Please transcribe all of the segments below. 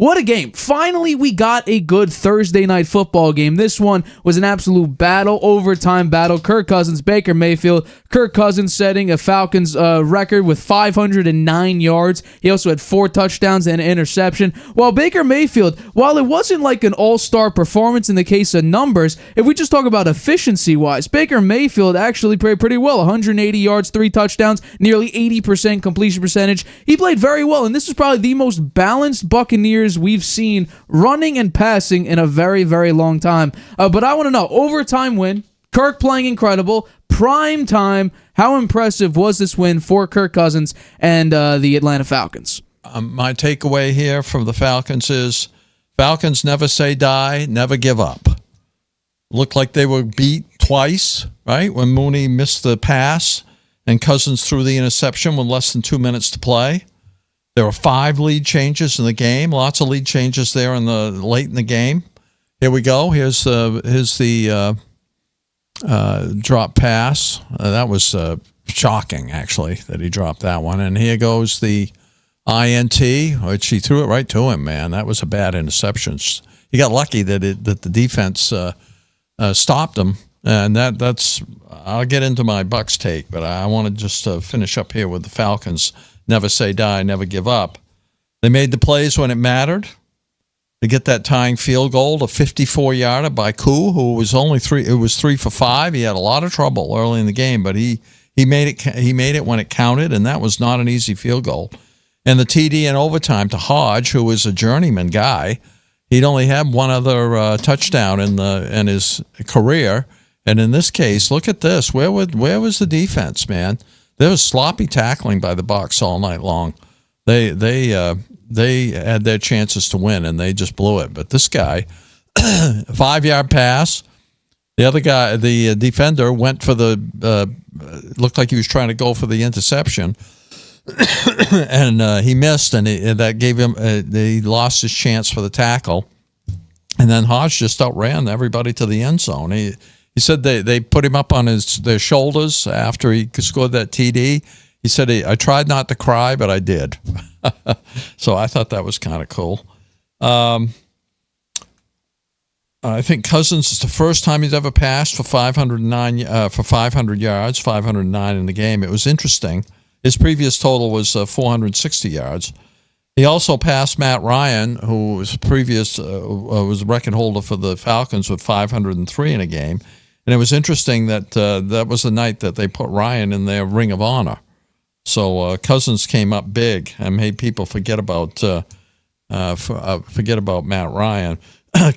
What a game. Finally, we got a good Thursday night football game. This one was an absolute battle, overtime battle. Kirk Cousins, Baker Mayfield. Kirk Cousins setting a Falcons record with 509 yards. He also had 4 touchdowns and an interception. While Baker Mayfield, while it wasn't like an all-star performance in the case of numbers, if we just talk about efficiency-wise, Baker Mayfield actually played pretty well. 180 yards, 3 touchdowns, nearly 80% completion percentage. He played very well, and this is probably the most balanced Buccaneers we've seen running and passing in a very, very long time. But I want to know, overtime win, Kirk playing incredible, prime time, how impressive was this win for Kirk Cousins and the Atlanta Falcons? My takeaway here from the Falcons is Falcons never say die, never give up. Looked like they were beat twice, right? When Mooney missed the pass and Cousins threw the interception with less than 2 minutes to play. There were 5 lead changes in the game. Lots of lead changes there late in the game. Here we go. Here's the drop pass. That was shocking, actually, that he dropped that one. And here goes the INT, which he threw it right to him, man. That was a bad interception. He got lucky that the defense stopped him. And that's I'll get into my Bucs take, but I want to just finish up here with the Falcons. Never say die, never give up. They made the plays when it mattered. To get that tying field goal, a 54-yarder by Koo, who was only 3 for 5. He had a lot of trouble early in the game, but he made it. He made it when it counted, and that was not an easy field goal. And the TD in overtime to Hodge, who was a journeyman guy. He'd only had one other touchdown in his career, and in this case, look at this. Where was the defense, man? There was sloppy tackling by the Bucs all night long. They had their chances to win, and they just blew it. But this guy, 5-yard pass. The other guy, the defender, went for looked like he was trying to go for the interception, and he missed, and that gave him. He lost his chance for the tackle, and then Hodge just outran everybody to the end zone. He said they put him up on their shoulders after he scored that TD. He said, I tried not to cry, but I did. So I thought that was kind of cool. I think Cousins is the first time he's ever passed for 500 yards, 509 in the game. It was interesting. His previous total was 460 yards. He also passed Matt Ryan, who was was the record holder for the Falcons with 503 in a game. And it was interesting that that was the night that they put Ryan in their Ring of Honor. So Cousins came up big and made people forget about Matt Ryan.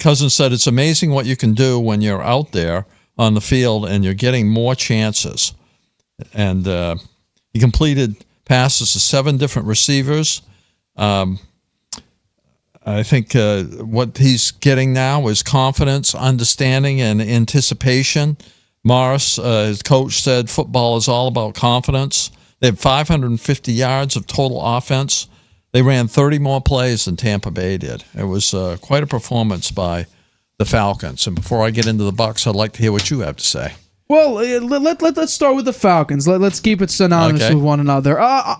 Cousins said, it's amazing what you can do when you're out there on the field and you're getting more chances. And he completed passes to 7 different receivers. I think what he's getting now is confidence, understanding, and anticipation. Morris, his coach, said football is all about confidence. They had 550 yards of total offense. They ran 30 more plays than Tampa Bay did. It was quite a performance by the Falcons. And before I get into the Bucs, I'd like to hear what you have to say. Well, let's start with the Falcons. Let's keep it synonymous with one another.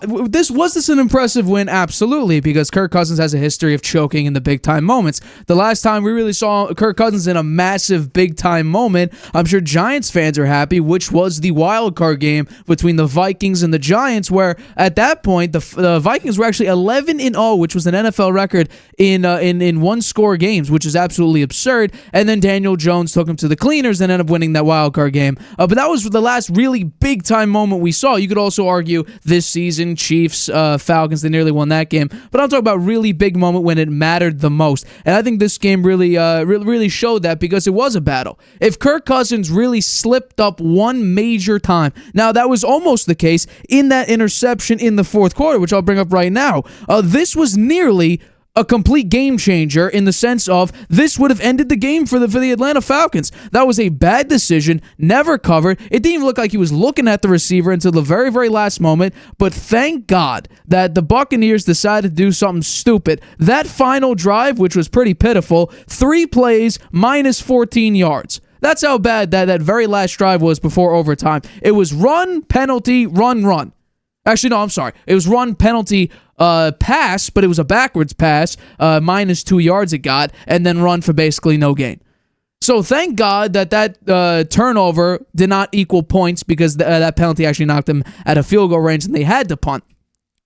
Was this an impressive win? Absolutely, because Kirk Cousins has a history of choking in the big-time moments. The last time we really saw Kirk Cousins in a massive big-time moment, I'm sure Giants fans are happy, which was the wild card game between the Vikings and the Giants, where at that point, the Vikings were actually 11-0, which was an NFL record in one-score games, which is absolutely absurd. And then Daniel Jones took him to the cleaners and ended up winning that wild card game. But that was the last really big-time moment we saw. You could also argue this season, Chiefs, Falcons, they nearly won that game. But I'm talking about really big moment when it mattered the most. And I think this game really showed that because it was a battle. If Kirk Cousins really slipped up one major time, now that was almost the case in that interception in the fourth quarter, which I'll bring up right now. This was nearly a complete game changer in the sense of this would have ended the game for the Atlanta Falcons. That was a bad decision, never covered. It didn't even look like he was looking at the receiver until the very, very last moment, but thank God that the Buccaneers decided to do something stupid. That final drive, which was pretty pitiful, 3 plays, minus 14 yards. That's how bad that very last drive was before overtime. It was run, penalty, run. Actually, no, I'm sorry. It was run, penalty, pass, but it was a backwards pass, minus 2 yards it got, and then run for basically no gain. So thank God that turnover did not equal points, because that penalty actually knocked them at a field goal range and they had to punt.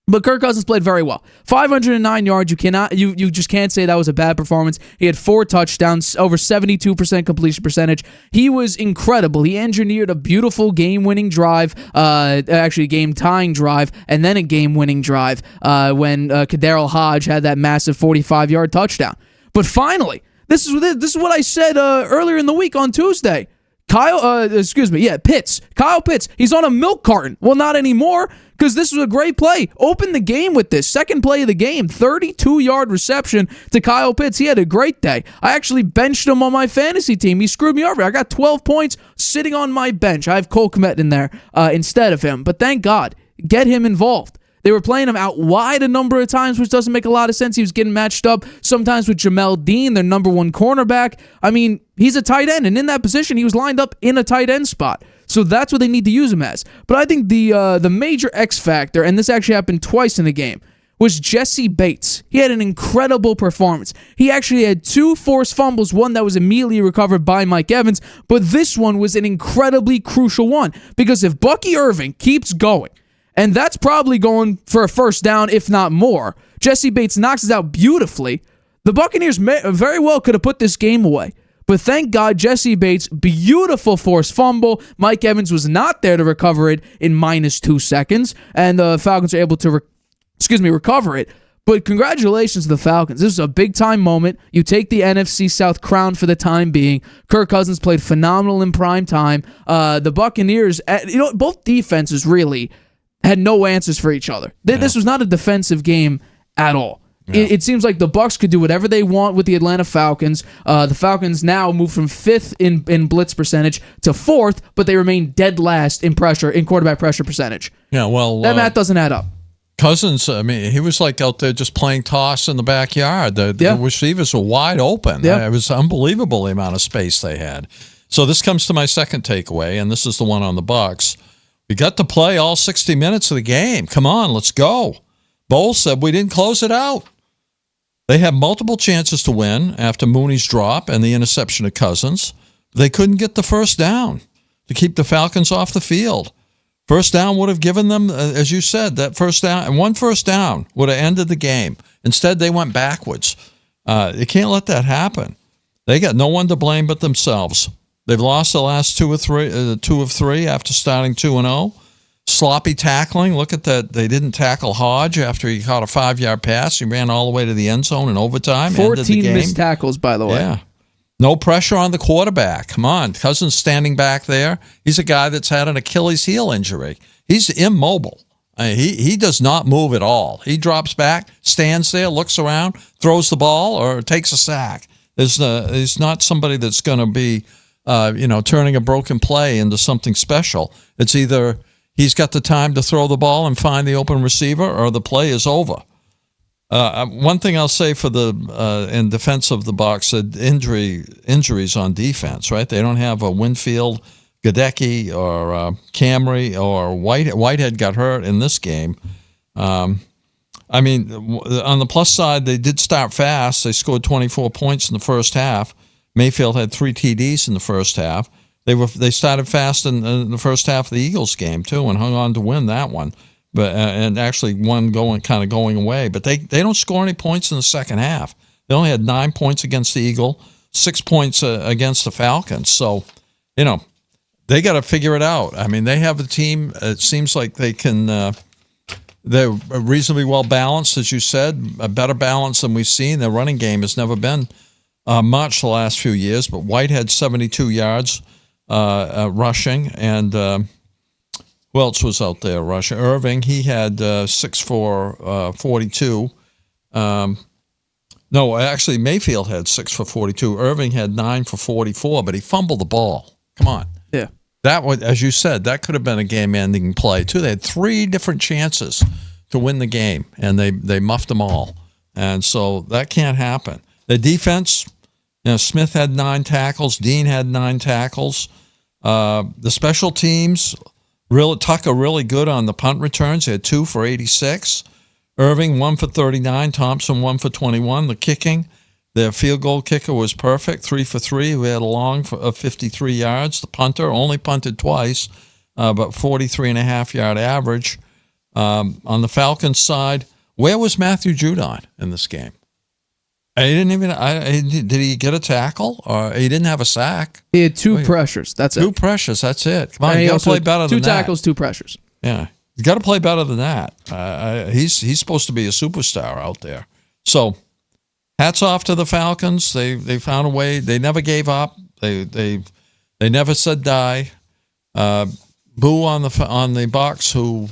But Kirk Cousins played very well. 509 yards. You just can't say that was a bad performance. He had 4 touchdowns, over 72% completion percentage. He was incredible. He engineered a beautiful game-winning drive, actually game-tying drive, and then a game-winning drive when KhaDarel Hodge had that massive 45-yard touchdown. But finally, this is what I said earlier in the week on Tuesday. Pitts. Kyle Pitts. He's on a milk carton. Well, not anymore, because this was a great play. Open the game with this. Second play of the game. 32-yard reception to Kyle Pitts. He had a great day. I actually benched him on my fantasy team. He screwed me over. I got 12 points sitting on my bench. I have Cole Kmet in there instead of him. But thank God. Get him involved. They were playing him out wide a number of times, which doesn't make a lot of sense. He was getting matched up sometimes with Jamel Dean, their number 1 cornerback. I mean, he's a tight end, and in that position, he was lined up in a tight end spot. So that's what they need to use him as. But I think the major X factor, and this actually happened twice in the game, was Jesse Bates. He had an incredible performance. He actually had 2 forced fumbles, one that was immediately recovered by Mike Evans, but this one was an incredibly crucial one, because if Bucky Irving keeps going, and that's probably going for a first down, if not more, Jesse Bates knocks it out beautifully, the Buccaneers very well could have put this game away. But thank God, Jesse Bates, beautiful forced fumble. Mike Evans was not there to recover it in minus 2 seconds, and the Falcons are able to recover it. But congratulations to the Falcons. This is a big-time moment. You take the NFC South crown for the time being. Kirk Cousins played phenomenal in prime time. The Buccaneers, both defenses really had no answers for each other. This was not a defensive game at all. Yeah. It seems like the Bucs could do whatever they want with the Atlanta Falcons. The Falcons now move from 5th in blitz percentage to 4th, but they remain dead last in quarterback pressure percentage. Yeah, well, that math doesn't add up. Cousins, I mean, he was like out there just playing toss in the backyard. The receivers were wide open. Yeah. It was unbelievable the amount of space they had. So this comes to my second takeaway, and this is the one on the Bucs. We got to play all 60 minutes of the game. Come on, let's go. Bowles said we didn't close it out. They had multiple chances to win after Mooney's drop and the interception of Cousins. They couldn't get the first down to keep the Falcons off the field. First down would have given them, as you said, that first down, and one first down would have ended the game. Instead, they went backwards. You can't let that happen. They got no one to blame but themselves. They've lost the last two of three after starting 2-0. Sloppy tackling. Look at that. They didn't tackle Hodge after he caught a 5-yard pass. He ran all the way to the end zone in overtime. 14 missed tackles, by the way. Yeah. No pressure on the quarterback. Come on. Cousins standing back there. He's a guy that's had an Achilles heel injury. He's immobile. He does not move at all. He drops back, stands there, looks around, throws the ball, or takes a sack. He's not somebody that's going to be turning a broken play into something special. It's either he's got the time to throw the ball and find the open receiver, or the play is over. One thing I'll say for in defense of the Bucs, injuries on defense, right? They don't have a Winfield, Gadecki, or Camry, or Whitehead got hurt in this game. On the plus side, they did start fast. They scored 24 points in the first half. Mayfield had 3 TDs in the first half. They started fast in the first half of the Eagles game too, and hung on to win that one. But and actually one going away. But they don't score any points in the second half. They only had 9 points against the Eagle, 6 points against the Falcons. So, they got to figure it out. I mean, they have a team. It seems like they can. They're reasonably well balanced, as you said, a better balance than we've seen. Their running game has never been much the last few years, but Whitehead 72 yards rushing, and who else was out there rushing? Irving, he had 6 for 42. No, actually Mayfield had 6 for 42. Irving had 9 for 44, but he fumbled the ball. Come on. Yeah. That would, as you said, that could have been a game-ending play too. They had 3 different chances to win the game, and they muffed them all. And so that can't happen. The defense, Smith had 9 tackles. Dean had 9 tackles. The special teams, Tucker really good on the punt returns. He had 2 for 86. Irving 1 for 39, Thompson 1 for 21. The kicking, their field goal kicker was perfect, 3 for 3. We had a long of 53 yards. The punter only punted twice, but 43.5-yard average. On the Falcons side, where was Matthew Judon in this game? Did he get a tackle? Or he didn't have a sack? He had 2 pressures. That's it. 2 pressures. That's it. Come on, you got to play better than that. 2 tackles, 2 pressures. Yeah, you got to play better than that. He's supposed to be a superstar out there. So, hats off to the Falcons. They found a way. They never gave up. They never said die. Boo on the Bucs, who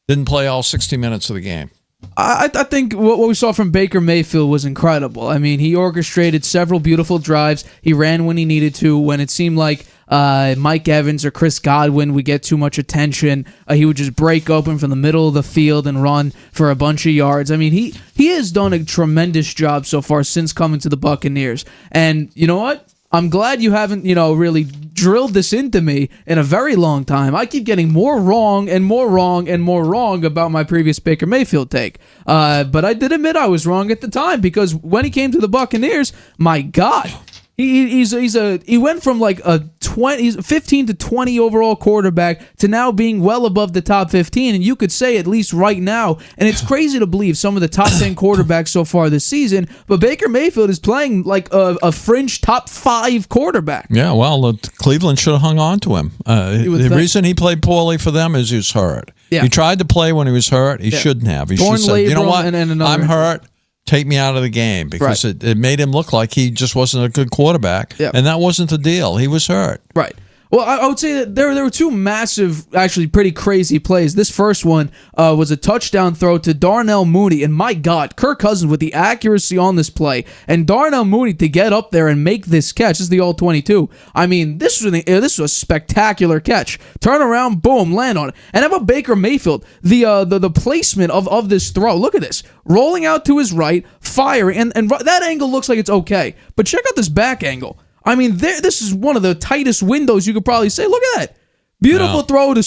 didn't play all 60 minutes of the game. I think what we saw from Baker Mayfield was incredible. I mean, he orchestrated several beautiful drives. He ran when he needed to. When it seemed like Mike Evans or Chris Godwin would get too much attention, he would just break open from the middle of the field and run for a bunch of yards. I mean, he has done a tremendous job so far since coming to the Buccaneers. And you know what? I'm glad you haven't, really drilled this into me in a very long time. I keep getting more wrong and more wrong and more wrong about my previous Baker Mayfield take. But I did admit I was wrong at the time, because when he came to the Buccaneers, my God, he went from like a 15 to 20 overall quarterback to now being well above the top 15, and you could say at least right now, and it's crazy to believe some of the top 10 quarterbacks so far this season, but Baker Mayfield is playing like a fringe top 5 quarterback. Yeah, well, Cleveland should have hung on to him. The reason he played poorly for them is he was hurt. Yeah. He tried to play when he was hurt. He shouldn't have. He should have said, you know what, I'm hurt. Take me out of the game, because it made him look like he just wasn't a good quarterback, and that wasn't the deal. He was hurt. Right. Well, I would say that there were 2 massive, actually pretty crazy plays. This first one was a touchdown throw to Darnell Mooney, and my God, Kirk Cousins with the accuracy on this play, and Darnell Mooney to get up there and make this catch. This is the All-22. I mean, this was a spectacular catch. Turn around, boom, land on it. And how about Baker Mayfield? The placement of this throw. Look at this. Rolling out to his right, firing, and that angle looks like it's okay. But check out this back angle. I mean, this is one of the tightest windows you could probably say. Look at that. Beautiful throw to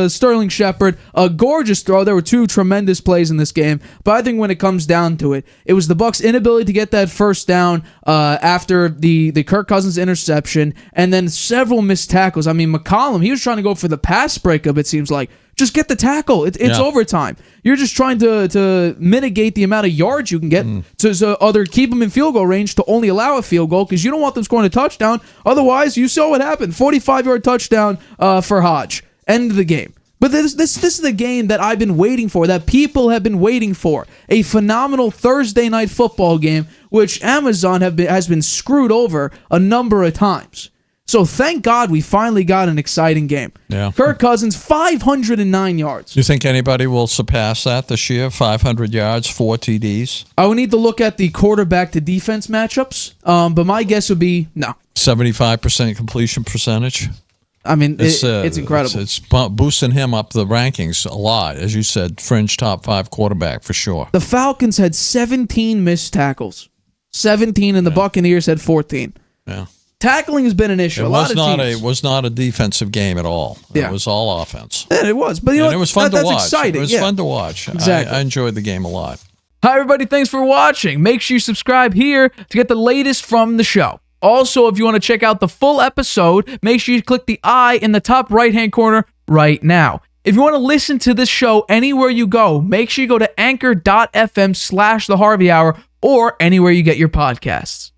Sterling Shepard. A gorgeous throw. There were 2 tremendous plays in this game. But I think when it comes down to it, it was the Bucs' inability to get that first down after the Kirk Cousins interception, and then several missed tackles. I mean, McCollum, he was trying to go for the pass breakup, it seems like. Just get the tackle. It's overtime. You're just trying to mitigate the amount of yards you can get to either keep them in field goal range to only allow a field goal, because you don't want them scoring a touchdown. Otherwise, you saw what happened. 45-yard touchdown for Hodge. End of the game. But this is the game that I've been waiting for, that people have been waiting for. A phenomenal Thursday night football game, which Amazon has been screwed over a number of times. So thank God we finally got an exciting game. Yeah. Kirk Cousins, 509 yards. Do you think anybody will surpass that this year? 500 yards, 4 TDs? I would need to look at the quarterback to defense matchups, but my guess would be no. 75% completion percentage? I mean, it's incredible. It's boosting him up the rankings a lot. As you said, fringe top 5 quarterback for sure. The Falcons had 17 missed tackles. 17, and the Buccaneers had 14. Yeah. Tackling has been an issue. It was not a defensive game at all. Yeah. It was all offense. And it was. But it was fun to watch. That's exciting. It was fun to watch. Exactly. I enjoyed the game a lot. Hi, everybody. Thanks for watching. Make sure you subscribe here to get the latest from the show. Also, if you want to check out the full episode, make sure you click the I in the top right-hand corner right now. If you want to listen to this show anywhere you go, make sure you go to anchor.fm/The Harvey Hour or anywhere you get your podcasts.